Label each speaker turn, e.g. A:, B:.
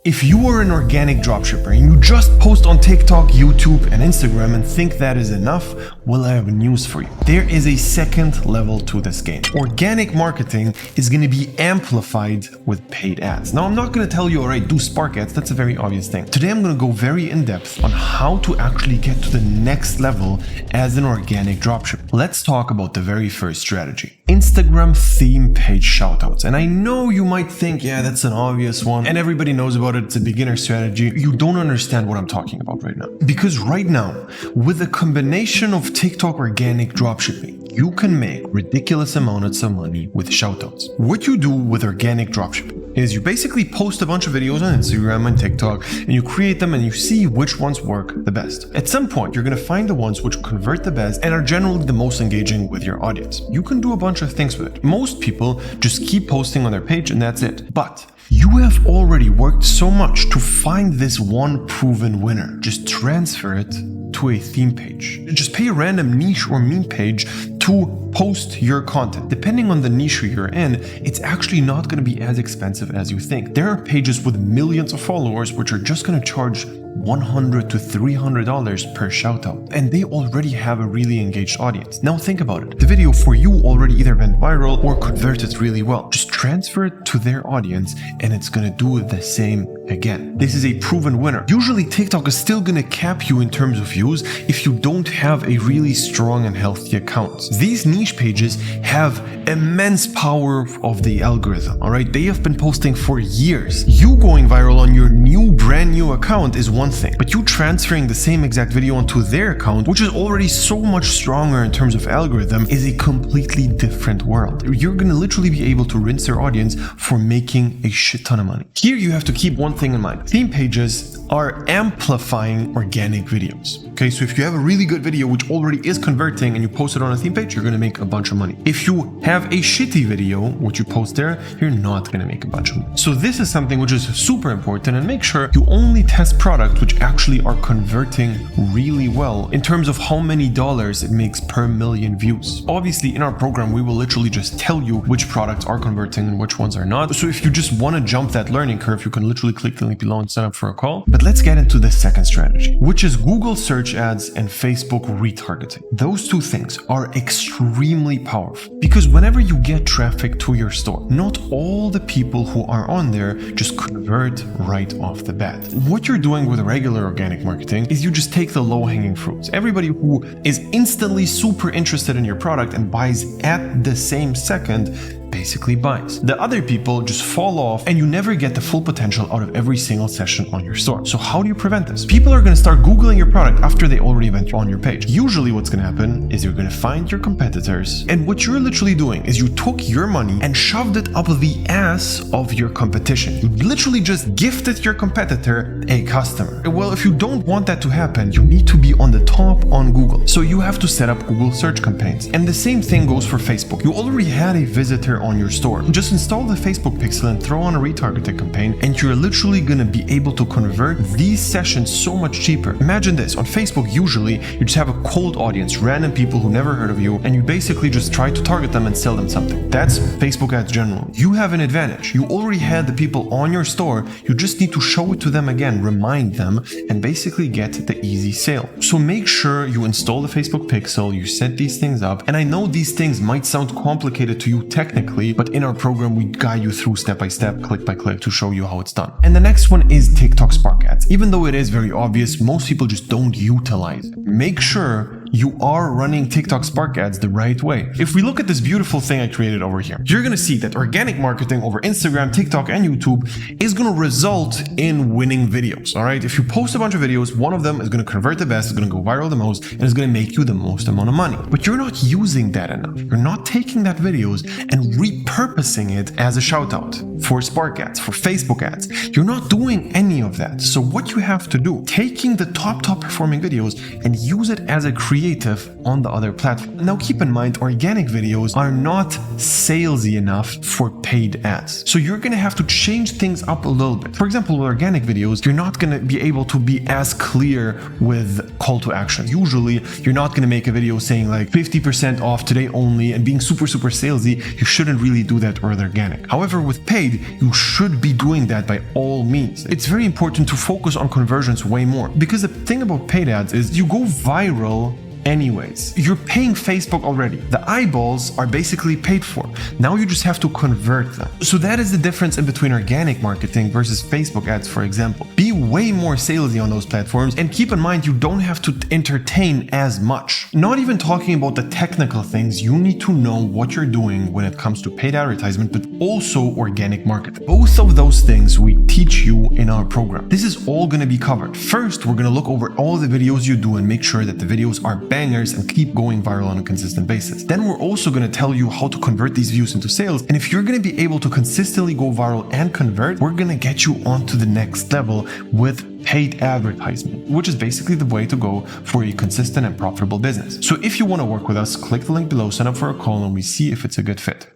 A: If you are an organic dropshipper and you just post on TikTok, YouTube, and Instagram and think that is enough, well, I have news for you. There is a second level to this game. Organic marketing is going to be amplified with paid ads. Now, I'm not going to tell you, all right, do Spark ads. That's a very obvious thing. Today, I'm going to go very in depth on how to actually get to the next level as an organic dropshipper. Let's talk about the very first strategy. Instagram theme page shoutouts. And I know you might think, yeah, that's an obvious one and everybody knows about it. It's a beginner strategy. You don't understand what I'm talking about right now. Because right now, with a combination of TikTok organic dropshipping, you can make ridiculous amounts of money with shoutouts. What you do with organic dropshipping is you basically post a bunch of videos on Instagram and TikTok and you create them and you see which ones work the best. At some point, you're going to find the ones which convert the best and are generally the most engaging with your audience. You can do a bunch of things with it. Most people just keep posting on their page and that's it. But you have already worked so much to find this one proven winner. Just transfer it to a theme page. Just pay a random niche or meme page to post your content. Depending on the niche you're in, it's actually not going to be as expensive as you think. There are pages with millions of followers which are just going to charge $100 to $300 per shoutout, and they already have a really engaged audience. Now think about it. The video for you already either went viral or converted really well. Just transfer it to their audience and it's gonna do the same again. This is a proven winner. Usually TikTok is still gonna cap you in terms of views if you don't have a really strong and healthy account. These niche pages have immense power of the algorithm, all right? They have been posting for years. You going viral on your brand new account is one thing, but you transferring the same exact video onto their account, which is already so much stronger in terms of algorithm, is a completely different world. You're gonna literally be able to rinse their audience for making a shit ton of money. Here you have to keep one thing in mind. Theme pages are amplifying organic videos. Okay, so if you have a really good video which already is converting and you post it on a theme page, you're gonna make a bunch of money. If you have a shitty video which you post there, you're not gonna make a bunch of money. So this is something which is super important, and make sure you only test products which actually are converting really well in terms of how many dollars it makes per million views. Obviously, in our program, we will literally just tell you which products are converting and which ones are not. So if you just want to jump that learning curve, you can literally click the link below and sign up for a call. But let's get into the second strategy, which is Google search ads and Facebook retargeting. Those two things are extremely powerful because whenever you get traffic to your store, not all the people who are on there just convert right off the bat. What you're doing with regular organic marketing is you just take the low-hanging fruits. Everybody who is instantly super interested in your product and buys at the same second basically buys. The other people just fall off and you never get the full potential out of every single session on your store. So how do you prevent this? People are going to start Googling your product after they already went on your page. Usually what's going to happen is you're going to find your competitors, and what you're literally doing is you took your money and shoved it up the ass of your competition. You literally just gifted your competitor a customer. Well, if you don't want that to happen, you need to be on the top on Google. So you have to set up Google search campaigns. And the same thing goes for Facebook. You already had a visitor on your store. Just install the Facebook pixel and throw on a retargeting campaign, and you're literally going to be able to convert these sessions so much cheaper. Imagine this. On Facebook, usually you just have a cold audience, random people who never heard of you, and you basically just try to target them and sell them something. That's Facebook ads generally. You have an advantage. You already had the people on your store. You just need to show it to them again, remind them, and basically get the easy sale. So make sure you install the Facebook pixel, you set these things up, and I know these things might sound complicated to you technically, but in our program, we guide you through step by step, click by click to show you how it's done. And the next one is TikTok Spark ads. Even though it is very obvious, most people just don't utilize it. Make sure you are running TikTok Spark ads the right way. If we look at this beautiful thing I created over here, you're going to see that organic marketing over Instagram, TikTok, and YouTube is going to result in winning videos. All right. If you post a bunch of videos, one of them is going to convert the best, is going to go viral the most, and is going to make you the most amount of money. But you're not using that enough. You're not taking that videos and repurposing it as a shout out for Spark ads, for Facebook ads. You're not doing any of that. So what you have to do, taking the top performing videos and use it as a creative creative on the other platform. Now keep in mind, organic videos are not salesy enough for paid ads. So you're gonna have to change things up a little bit. For example, with organic videos, you're not gonna be able to be as clear with call to action. Usually, you're not gonna make a video saying like 50% off today only and being super salesy. You shouldn't really do that with organic. However, with paid, you should be doing that by all means. It's very important to focus on conversions way more, because the thing about paid ads is you go viral anyways. You're paying Facebook already. The eyeballs are basically paid for. Now you just have to convert them. So that is the difference in between organic marketing versus Facebook ads, for example. Be way more salesy on those platforms, and keep in mind you don't have to entertain as much. Not even talking about the technical things, you need to know what you're doing when it comes to paid advertisement, but also organic marketing. Both of those things we teach you in our program. This is all going to be covered. First, we're going to look over all the videos you do and make sure that the videos are bangers and keep going viral on a consistent basis. Then we're also going to tell you how to convert these views into sales. And if you're going to be able to consistently go viral and convert, we're going to get you onto the next level with paid advertisement, which is basically the way to go for a consistent and profitable business. So if you want to work with us, click the link below, sign up for a call, and we see if it's a good fit.